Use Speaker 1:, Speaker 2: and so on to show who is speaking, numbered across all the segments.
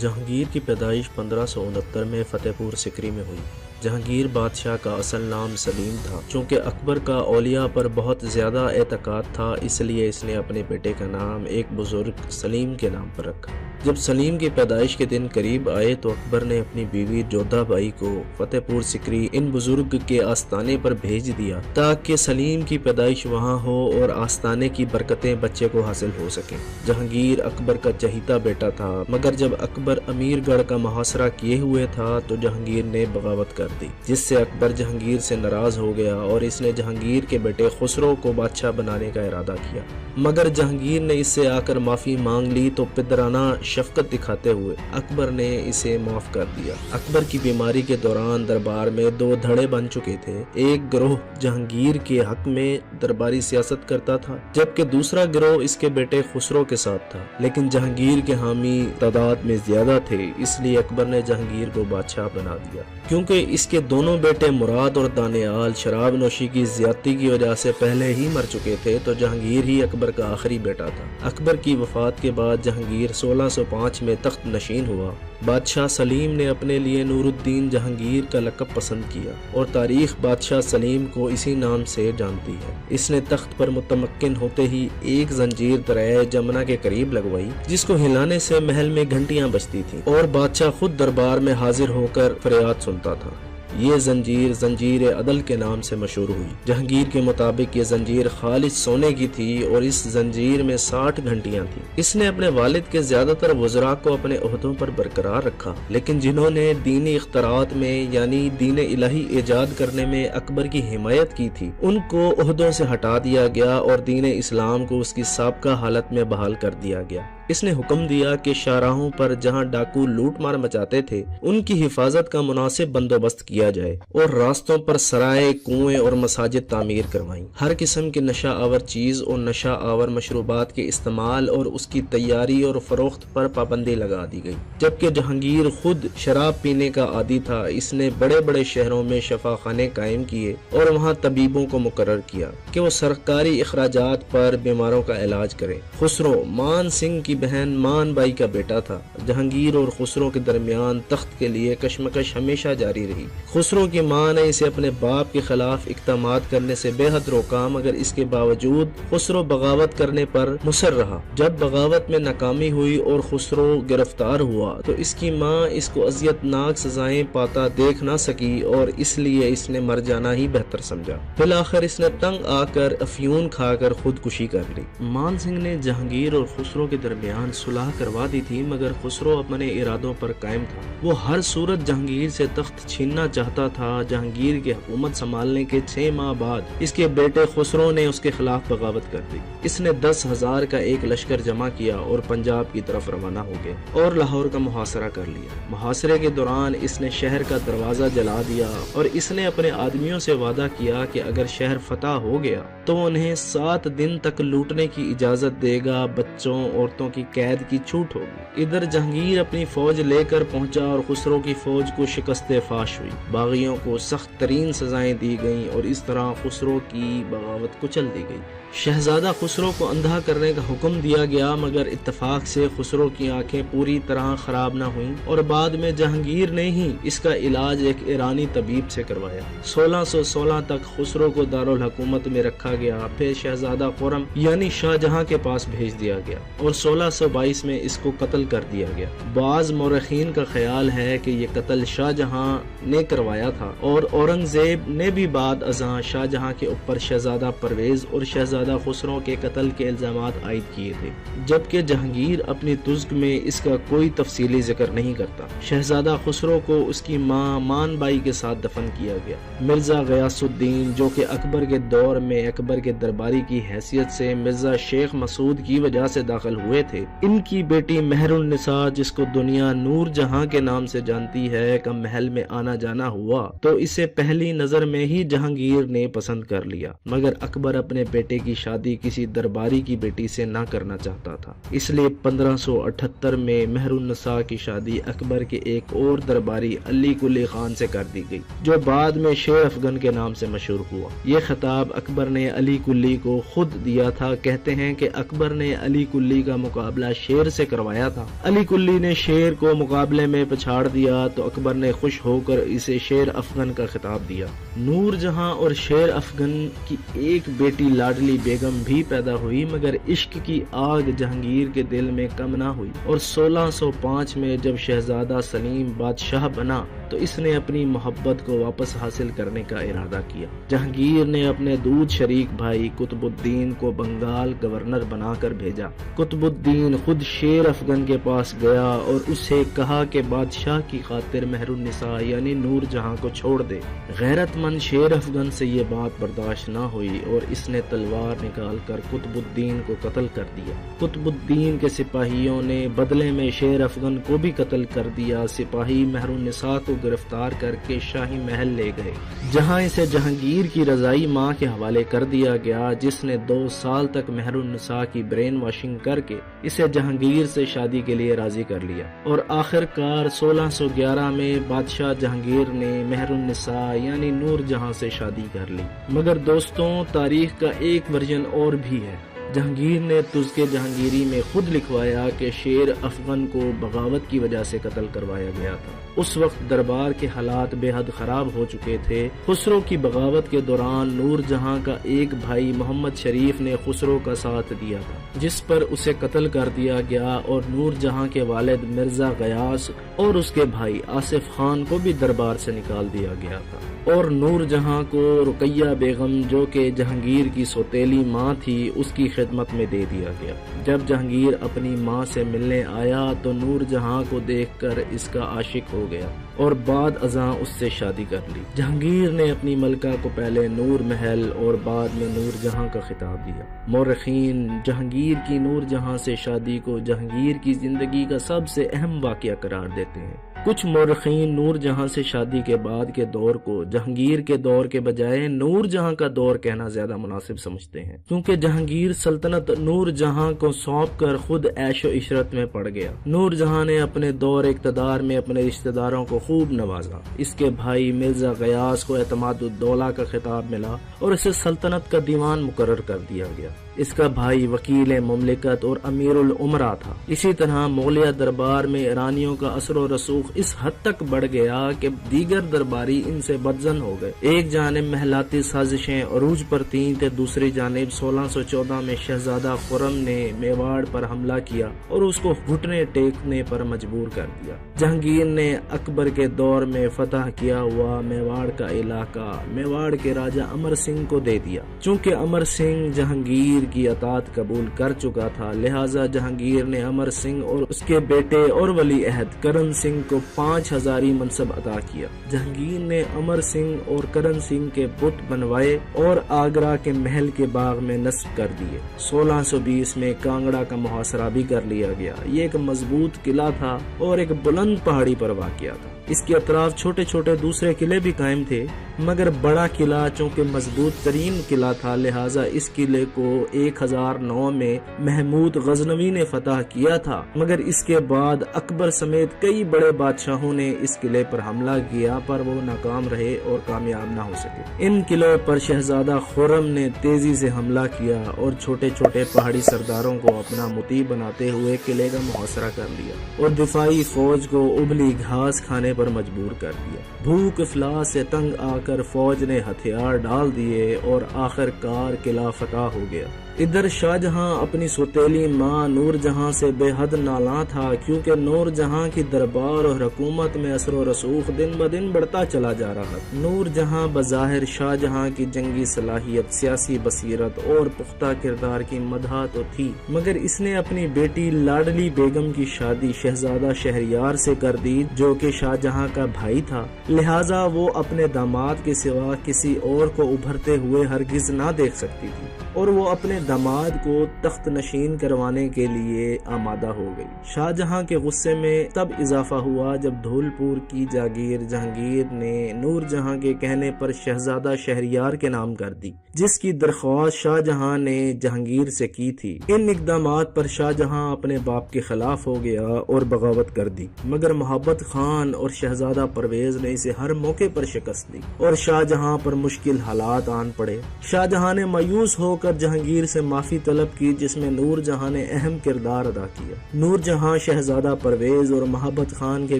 Speaker 1: جہانگیر کی پیدائش 1569 میں فتح پور سکری میں ہوئی۔ جہانگیر بادشاہ کا اصل نام سلیم تھا۔ چونکہ اکبر کا اولیاء پر بہت زیادہ اعتقاد تھا، اس لیے اس نے اپنے بیٹے کا نام ایک بزرگ سلیم کے نام پر رکھا۔ جب سلیم کی پیدائش کے دن قریب آئے تو اکبر نے اپنی بیوی جودھا بائی کو فتح پور سکری ان بزرگ کے آستانے پر بھیج دیا تاکہ سلیم کی پیدائش وہاں ہو اور آستانے کی برکتیں بچے کو حاصل ہو سکیں۔ جہانگیر اکبر کا چہیتا بیٹا تھا، مگر جب اکبر امیر گڑھ کا محاصرہ کیے ہوئے تھا تو جہانگیر نے بغاوت کر دی، جس سے اکبر جہانگیر سے ناراض ہو گیا اور اس نے جہانگیر کے بیٹے خسرو کو بادشاہ بنانے کا ارادہ کیا۔ مگر جہانگیر نے اس سے آ کر معافی مانگ لی تو پدرانہ شفقت دکھاتے ہوئے اکبر نے اسے معاف کر دیا۔ اکبر کی بیماری کے دوران دربار میں دو دھڑے بن چکے تھے۔ ایک گروہ جہانگیر کے حق میں درباری سیاست کرتا تھا، جبکہ دوسرا گروہ اس کے بیٹے خسرو کے ساتھ تھا، لیکن جہانگیر کے حامی تعداد میں زیادہ تھے، اس لیے اکبر نے جہانگیر کو بادشاہ بنا دیا۔ کیونکہ اس کے دونوں بیٹے مراد اور دانیال شراب نوشی کی زیادتی کی وجہ سے پہلے ہی مر چکے تھے تو جہانگیر ہی اکبر کا آخری بیٹا تھا۔ اکبر کی وفات کے بعد جہانگیر 1605 میں تخت نشین ہوا۔ بادشاہ سلیم نے اپنے لیے نور الدین جہانگیر کا لقب پسند کیا اور تاریخ بادشاہ سلیم کو اسی نام سے جانتی ہے۔ اس نے تخت پر متمکن ہوتے ہی ایک زنجیر دریائے جمنا کے قریب لگوائی، جس کو ہلانے سے محل میں گھنٹیاں بجتی تھیں اور بادشاہ خود دربار میں حاضر ہو کر فریاد سنتا تھا۔ یہ زنجیر زنجیر عدل کے نام سے مشہور ہوئی۔ جہانگیر کے مطابق یہ زنجیر خالص سونے کی تھی اور اس زنجیر میں 60 گھنٹیاں تھیں۔ اس نے اپنے والد کے زیادہ تر وزراء کو اپنے عہدوں پر برقرار رکھا، لیکن جنہوں نے دینی اختراعات میں یعنی دین الہی ایجاد کرنے میں اکبر کی حمایت کی تھی، ان کو عہدوں سے ہٹا دیا گیا اور دین اسلام کو اس کی سابقہ حالت میں بحال کر دیا گیا۔ اس نے حکم دیا کہ شاہراہوں پر جہاں ڈاکو لوٹ مار مچاتے تھے ان کی حفاظت کا مناسب بندوبست کیا جائے اور راستوں پر سرائے، کنویں اور مساجد تعمیر کروائیں۔ ہر قسم کی نشہ آور چیز اور نشہ آور مشروبات کے استعمال اور اس کی تیاری اور فروخت پر پابندی لگا دی گئی۔ جبکہ جہانگیر خود شراب پینے کا عادی تھا، اس نے بڑے بڑے شہروں میں شفا خانے قائم کیے اور وہاں طبیبوں کو مقرر کیا کہ وہ سرکاری اخراجات پر بیماروں کا علاج کریں۔ خسرو مان سنگھ کی بہن مان بائی کا بیٹا تھا۔ جہانگیر اور خسرو کے درمیان تخت کے لیے کشمکش ہمیشہ جاری رہی۔ خسرو کی ماں نے اسے اپنے باپ کے خلاف اقدامات کرنے سے بے حد روکا، مگر اس کے باوجود خسرو بغاوت کرنے پر مصر رہا۔ جب بغاوت میں ناکامی ہوئی اور خسرو گرفتار ہوا تو اس کی ماں اس کو اذیت ناک سزائیں پاتا دیکھ نہ سکی اور اس لیے اس نے مر جانا ہی بہتر سمجھا۔ بالآخر اس نے تنگ آ کر افیون کھا کر خودکشی کر لی۔ مان سنگھ نے جہانگیر اور خسرو کے درمیان صلح کروا دی تھی، مگر خسرو اپنے ارادوں پر قائم تھا۔ وہ ہر صورت جہانگیر سے تخت چھیننا چاہتا تھا۔ جہانگیر کی حکومت سنبھالنے کے 6 ماہ بعد اس کے بیٹے خسرو نے اس کے خلاف بغاوت کر دی۔ اس نے 10,000 کا ایک لشکر جمع کیا اور پنجاب کی طرف روانہ ہو گیا اور لاہور کا محاصرہ کر لیا۔ محاصرے کے دوران اس نے شہر کا دروازہ جلا دیا اور اس نے اپنے آدمیوں سے وعدہ کیا کہ اگر شہر فتح ہو گیا تو انہیں 7 دن تک لوٹنے کی اجازت دے گا، بچوں عورتوں کی قید کی چھوٹ ہوگی۔ ادھر جہانگیر اپنی فوج لے کر پہنچا اور خسرو کی فوج کو شکست فاش ہوئی۔ باغیوں کو سخت ترین سزائیں دی گئیں اور اس طرح خسرو کی بغاوت کچل دی گئی۔ شہزادہ خسرو کو اندھا کرنے کا حکم دیا گیا، مگر اتفاق سے خسرو کی آنکھیں پوری طرح خراب نہ ہوئیں اور بعد میں جہانگیر نے ہی اس کا علاج ایک ایرانی طبیب سے کروایا۔ 1616 تک خسرو کو دارالحکومت میں رکھا گیا، پھر شہزادہ خرم یعنی شاہ جہاں کے پاس بھیج دیا گیا اور 1622 میں اس کو قتل کر دیا گیا۔ بعض مورخین کا خیال ہے کہ یہ قتل شاہ جہاں نے کروایا تھا اور اورنگزیب نے بھی بعد ازاں شاہ جہاں کے اوپر شہزادہ پرویز اور شہزادہ خسرو کے قتل کے الزامات عائد کیے تھے، جبکہ جہانگیر اپنی تزک میں اس کا کوئی تفصیلی ذکر نہیں کرتا۔ شہزادہ خسرو کو اس کی ماں مان بائی کے ساتھ دفن کیا گیا۔ مرزا غیاث الدین جو کہ اکبر کے دور میں اکبر کے درباری کی حیثیت سے مرزا شیخ مسعود کی وجہ سے داخل ہوئے تھے، ان کی بیٹی مہر النساء جس کو دنیا نور جہاں کے نام سے جانتی ہے کا محل میں آنا جانا ہوا تو اسے پہلی نظر میں ہی جہانگیر نے پسند کر لیا، مگر اکبر اپنے بیٹے کی شادی کسی درباری کی بیٹی سے نہ کرنا چاہتا تھا، اس لیے 1578 میں مہر النساء کی شادی اکبر کے ایک اور درباری علی قلی خان سے کر دی گئی، جو بعد میں شیر افغن کے نام سے مشہور ہوا۔ یہ خطاب اکبر نے علی کلی کو خود دیا تھا۔ کہتے ہیں کہ اکبر نے علی کلی کا مقابلہ شیر سے کروایا تھا۔ علی کلی نے شیر کو مقابلے میں پچھاڑ دیا تو اکبر نے خوش ہو کر اسے شیر افغن کا خطاب دیا۔ نور جہاں اور شیر افغن کی ایک بیٹی لاڈلی بیگم بھی پیدا ہوئی، مگر عشق کی آگ جہانگیر کے دل میں کم نہ ہوئی، اور 1605 میں جب شہزادہ سلیم بادشاہ بنا تو اس نے اپنی محبت کو واپس حاصل کرنے کا ارادہ کیا۔ جہانگیر نے اپنے دودھ شریک بھائی قطب الدین کو بنگال گورنر بنا کر بھیجا۔ قطب الدین خود شیر افغن کے پاس گیا اور اسے کہا کہ بادشاہ کی خاطر مہر النساء یعنی نور جہاں کو چھوڑ دے۔ غیرت مند شیر افغن سے یہ بات برداشت نہ ہوئی اور اس نے تلوار نکال کر قطب الدین کو قتل کر دیا۔ قطب الدین کے سپاہیوں نے بدلے میں شیر افغن کو بھی قتل کر دیا۔ سپاہی مہر النساء کو گرفتار کر کے شاہی محل لے گئے، جہاں اسے جہانگیر کی رضائی ماں کے حوالے کر دیا گیا، جس نے 2 سال تک مہر النساء کی برین واشنگ کر کے اسے جہانگیر سے شادی کے لیے راضی کر لیا، اور آخر کار 1611 میں بادشاہ جہانگیر نے مہر النساء یعنی نور جہاں سے شادی کر لی۔ مگر دوستوں، تاریخ کا ایک ورژن اور بھی ہے۔ جہانگیر نے تزک جہانگیری میں خود لکھوایا کہ شیر افغن کو بغاوت کی وجہ سے قتل کروایا گیا تھا۔ اس وقت دربار کے حالات بے حد خراب ہو چکے تھے۔ خسرو کی بغاوت کے دوران نور جہاں کا ایک بھائی محمد شریف نے خسرو کا ساتھ دیا تھا، جس پر اسے قتل کر دیا گیا، اور نور جہاں کے والد مرزا غیاث اور اس کے بھائی آصف خان کو بھی دربار سے نکال دیا گیا تھا، اور نور جہاں کو رقیہ بیگم جو کہ جہانگیر کی سوتیلی ماں تھی اس کی خدمت میں دے دیا گیا۔ جب جہانگیر اپنی ماں سے ملنے آیا تو نور جہاں کو دیکھ کر اس کا عاشق ہو گیا اور بعد ازاں اس سے شادی کر لی۔ جہانگیر نے اپنی ملکہ کو پہلے نور محل اور بعد میں نور جہاں کا خطاب دیا۔ مورخین جہانگیر کی نور جہاں سے شادی کو جہانگیر کی زندگی کا سب سے اہم واقعہ قرار دیتے ہیں۔ کچھ مورخین نور جہاں سے شادی کے بعد کے دور کو جہانگیر کے دور کے بجائے نور جہاں کا دور کہنا زیادہ مناسب سمجھتے ہیں، کیونکہ جہانگیر سلطنت نور جہاں کو سونپ کر خود عیش و عشرت میں پڑ گیا۔ نور جہاں نے اپنے دور اقتدار میں اپنے رشتہ داروں کو خوب نوازا۔ اس کے بھائی مرزا غیاث کو اعتماد الدولہ کا خطاب ملا اور اسے سلطنت کا دیوان مقرر کر دیا گیا۔ اس کا بھائی وکیل مملکت اور امیر الامراء تھا۔ اسی طرح مغلیہ دربار میں ایرانیوں کا اثر و رسوخ اس حد تک بڑھ گیا کہ دیگر درباری ان سے بدظن ہو گئے۔ ایک جانب محلاتی سازشیں عروج پر تھیں تو دوسری جانب 1614 میں شہزادہ خرم نے میواڑ پر حملہ کیا اور اس کو گھٹنے ٹیکنے پر مجبور کر دیا۔ جہانگیر نے اکبر کے دور میں فتح کیا ہوا میواڑ کا علاقہ میواڑ کے راجہ امر سنگھ کو دے دیا۔ چونکہ امر سنگھ جہانگیر کی اطاعت قبول کر چکا تھا، لہٰذا جہانگیر نے امر سنگھ اور اس کے بیٹے اور ولی عہد کرن سنگھ کو 5 ہزاری منصب عطا کیا۔ جہانگیر نے امر سنگھ اور کرن سنگھ کے بت بنوائے اور آگرہ کے محل کے باغ میں نصب کر دیے۔ 1620 میں کانگڑا کا محاصرہ بھی کر لیا گیا۔ یہ ایک مضبوط قلعہ تھا اور ایک بلند پہاڑی پر واقع تھا۔ اس کے اطراف چھوٹے چھوٹے دوسرے قلعے بھی قائم تھے، مگر بڑا قلعہ چونکہ مضبوط ترین قلعہ تھا، لہٰذا اس قلعے کو 1009 میں محمود غزنوی نے فتح کیا تھا، مگر اس کے بعد اکبر سمیت کئی بڑے بادشاہوں نے اس قلعے پر حملہ کیا پر وہ ناکام رہے اور کامیاب نہ ہو سکے۔ ان قلعوں پر شہزادہ خرم نے تیزی سے حملہ کیا اور چھوٹے چھوٹے پہاڑی سرداروں کو اپنا مطیع بناتے ہوئے قلعے کا محاصرہ کر لیا اور دفاعی فوج کو ابلی گھاس کھانے پر مجبور کر دیا۔ بھوک افلاس سے تنگ آ کر فوج نے ہتھیار ڈال دیے اور آخر کار قلعہ فتح ہو گیا۔ ادھر شاہ جہاں اپنی سوتیلی ماں نور جہاں سے بے حد نالاں تھا، کیونکہ نور جہاں کی دربار اور حکومت میں اثر و رسوخ دن بدن بڑھتا چلا جا رہا تھا۔ نور جہاں بظاہر شاہ جہاں کی جنگی صلاحیت، سیاسی بصیرت اور پختہ کردار کی مدح تو تھی، مگر اس نے اپنی بیٹی لاڈلی بیگم کی شادی شہزادہ شہریار سے کر دی جو کہ شاہ جہاں کا بھائی تھا، لہٰذا وہ اپنے داماد کے سوا کسی اور کو ابھرتے ہوئے ہرگز نہ دیکھ سکتی تھی۔ اور وہ اپنے داماد کو تخت نشین کروانے کے لیے آمادہ ہو گئی۔ شاہ جہاں کے غصے میں تب اضافہ ہوا جب دھول پور کی جاگیر جہانگیر نے نور جہاں کے کہنے پر شہزادہ شہریار کے نام کر دی، جس کی درخواست شاہ جہاں نے جہانگیر سے کی تھی۔ ان اقدامات پر شاہ جہاں اپنے باپ کے خلاف ہو گیا اور بغاوت کر دی، مگر محبت خان اور شہزادہ پرویز نے اسے ہر موقع پر شکست دی اور شاہ جہاں پر مشکل حالات آن پڑے۔ شاہ جہاں نے مایوس ہو کر جہانگیر سے معافی طلب کی، جس میں نور جہاں نے اہم کردار ادا کیا۔ نور جہاں شہزادہ پرویز اور محبت خان کے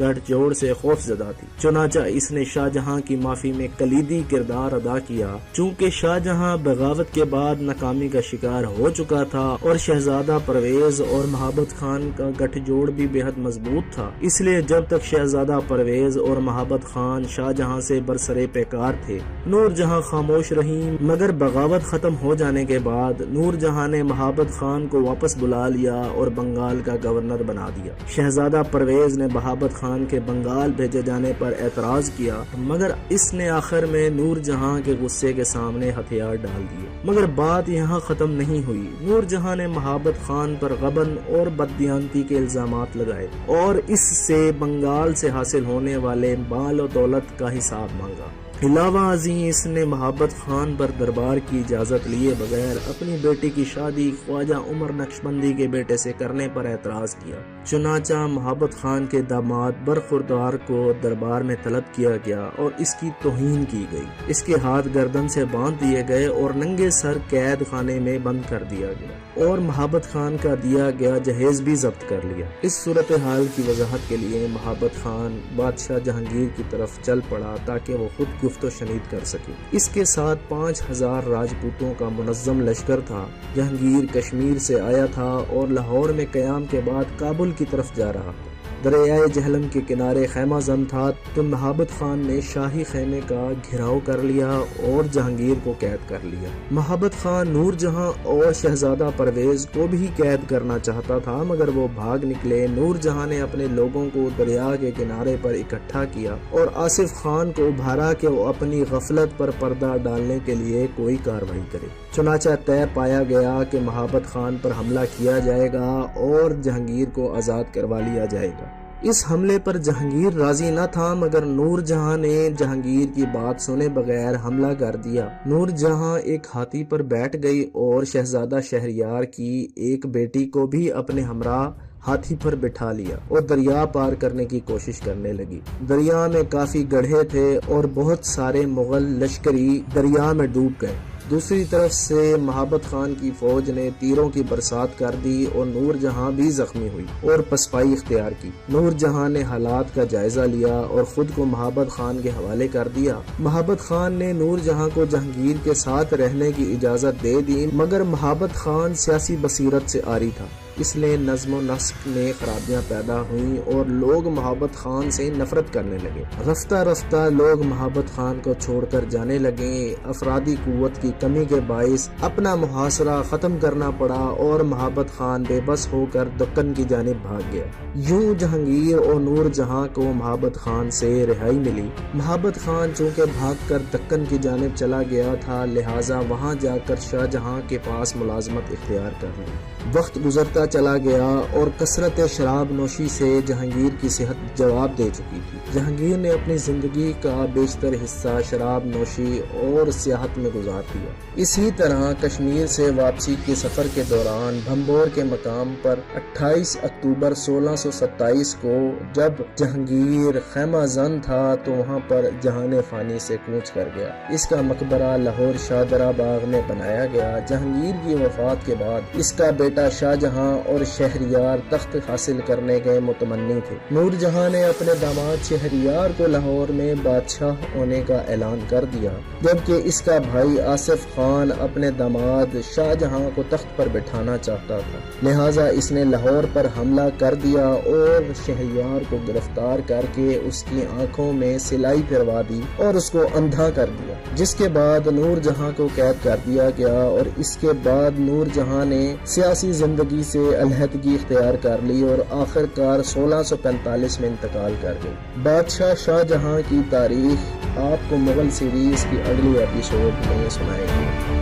Speaker 1: گٹھ جوڑ سے خوف زدہ تھی، چنانچہ اس نے شاہ جہاں کی معافی میں کلیدی کردار ادا کیا۔ چونکہ شاہ جہاں بغاوت کے بعد ناکامی کا شکار ہو چکا تھا اور شہزادہ پرویز اور محبت خان کا گٹھ جوڑ بھی بے حد مضبوط تھا، اس لیے جب تک شہزادہ پرویز اور محبت خان شاہ جہاں سے برسرے پیکار تھے، نور جہاں خاموش رہی۔ مگر بغاوت ختم ہو جانے کے بعد نور جہاں نے محبت خان کو واپس بلا لیا اور بنگال کا گورنر بنا دیا۔ شہزادہ پرویز نے محبت خان کے بنگال بھیجے جانے پر اعتراض کیا، مگر اس نے آخر میں نور جہاں کے غصے کے سامنے ہتھیار ڈال دیے۔ مگر بات یہاں ختم نہیں ہوئی۔ نور جہاں نے محبت خان پر غبن اور بددیانتی کے الزامات لگائے اور اس سے بنگال سے حاصل ہونے والے مال و دولت کا حساب مانگا۔ علاوہ ازیں اس نے محبت خان پر دربار کی اجازت لیے بغیر اپنی بیٹی کی شادی خواجہ عمر نقشبندی کے بیٹے سے کرنے پر اعتراض کیا۔ چنانچہ محبت خان کے داماد برخوردار کو دربار میں طلب کیا گیا اور اس کی توہین کی گئی۔ اس کے ہاتھ گردن سے باندھ دیے گئے اور ننگے سر قید خانے میں بند کر دیا گیا اور محبت خان کا دیا گیا جہیز بھی ضبط کر لیا۔ اس صورتحال کی وضاحت کے لیے محبت خان بادشاہ جہانگیر کی طرف چل پڑا تاکہ وہ خود گفت و شنید کر سکے۔ اس کے ساتھ 5000 راجپوتوں کا منظم لشکر تھا۔ جہانگیر کشمیر سے آیا تھا اور لاہور میں قیام کے بعد کابل کی طرف جا رہا تھا۔ دریائے جہلم کے کنارے خیمہ زن تھا تو محبت خان نے شاہی خیمے کا گھیراؤ کر لیا اور جہانگیر کو قید کر لیا۔ محبت خان نور جہاں اور شہزادہ پرویز کو بھی قید کرنا چاہتا تھا، مگر وہ بھاگ نکلے۔ نور جہاں نے اپنے لوگوں کو دریا کے کنارے پر اکٹھا کیا اور آصف خان کو ابھارا کہ وہ اپنی غفلت پر پردہ ڈالنے کے لیے کوئی کارروائی کرے۔ چنانچہ طے پایا گیا کہ محبت خان پر حملہ کیا جائے گا اور جہانگیر کو آزاد کروا لیا جائے گا۔ اس حملے پر جہانگیر راضی نہ تھا، مگر نور جہاں نے جہانگیر کی بات سنے بغیر حملہ کر دیا۔ نور جہاں ایک ہاتھی پر بیٹھ گئی اور شہزادہ شہریار کی ایک بیٹی کو بھی اپنے ہمراہ ہاتھی پر بٹھا لیا اور دریا پار کرنے کی کوشش کرنے لگی۔ دریا میں کافی گڑھے تھے اور بہت سارے مغل لشکری دریا میں ڈوب گئے۔ دوسری طرف سے محبت خان کی فوج نے تیروں کی برسات کر دی اور نور جہاں بھی زخمی ہوئی اور پسپائی اختیار کی۔ نور جہاں نے حالات کا جائزہ لیا اور خود کو محبت خان کے حوالے کر دیا۔ محبت خان نے نور جہاں کو جہانگیر کے ساتھ رہنے کی اجازت دے دی، مگر محبت خان سیاسی بصیرت سے عاری تھا، اس لیے نظم و نسق میں خرابیاں پیدا ہوئیں اور لوگ محبت خان سے نفرت کرنے لگے۔ رفتہ رفتہ لوگ محبت خان کو چھوڑ کر جانے لگے۔ افرادی قوت کی کمی کے باعث اپنا محاصرہ ختم کرنا پڑا اور محبت خان بے بس ہو کر دکن کی جانب بھاگ گیا۔ یوں جہانگیر اور نور جہاں کو محبت خان سے رہائی ملی۔ محبت خان چونکہ بھاگ کر دکن کی جانب چلا گیا تھا، لہٰذا وہاں جا کر شاہ جہاں کے پاس ملازمت اختیار کر لی۔ وقت گزرتا چلا گیا اور کثرت شراب نوشی سے جہانگیر کی صحت جواب دے چکی تھی۔ جہانگیر نے اپنی زندگی کا بیشتر حصہ شراب نوشی اور سیاحت میں گزار دیا۔ اسی طرح کشمیر سے واپسی کے سفر کے دوران بھمبور کے مقام پر 28 اکتوبر 1627 کو جب جہانگیر خیمہ زن تھا تو وہاں پر جہان فانی سے کوچ کر گیا۔ اس کا مقبرہ لاہور شاہدرہ باغ میں بنایا گیا۔ جہانگیر کی وفات کے بعد اس کا بیٹا شاہ جہاں اور شہریار تخت حاصل کرنے کے متمنی تھے۔ نور جہاں نے اپنے داماد شہریار کو لاہور میں بادشاہ ہونے کا اعلان کر دیا، جبکہ اس کا بھائی آصف خان اپنے داماد شاہ جہاں کو تخت پر بٹھانا چاہتا تھا، لہٰذا اس نے لاہور پر حملہ کر دیا اور شہریار کو گرفتار کر کے اس کی آنکھوں میں سلائی پھروا دی اور اس کو اندھا کر دیا، جس کے بعد نور جہاں کو قید کر دیا گیا اور اس کے بعد نور جہاں نے سیاسی زندگی سے علیحدگی اختیار کر لی اور آخر کار 1645 میں انتقال کر گئی۔ بادشاہ شاہ جہاں کی تاریخ آپ کو مغل سیریز کی اگلی ایپیسوڈ میں سنائیں گے۔